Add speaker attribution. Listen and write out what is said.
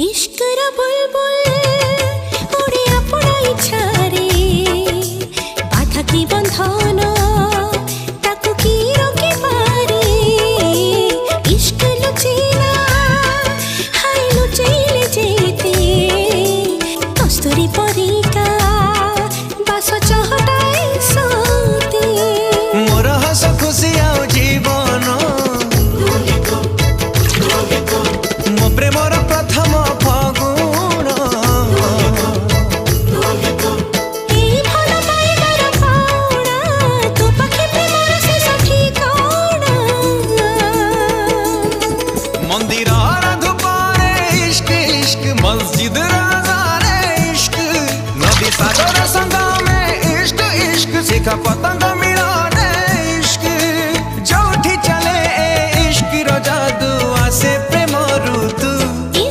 Speaker 1: इश्कर बुलबुल उड़े अपना इच्छारे बाधा की बंधन ताकू की रोके पारे इश्क लुचेला हाय लुचेले जेते कस्तूरी परिका बास चहटाए सोते
Speaker 2: मोर हस खुशी आउ जीवन मो प्रेमर प्रथम फगुण
Speaker 1: ए भल पाइबार पाउना तो पाखे प्रेमर शेष ठिकाना
Speaker 2: मंदिर धूपरे इश्क इश्क मस्जिद राजारे इश्क नदी सागर संगमे इश्क इश्क शिखा पतंग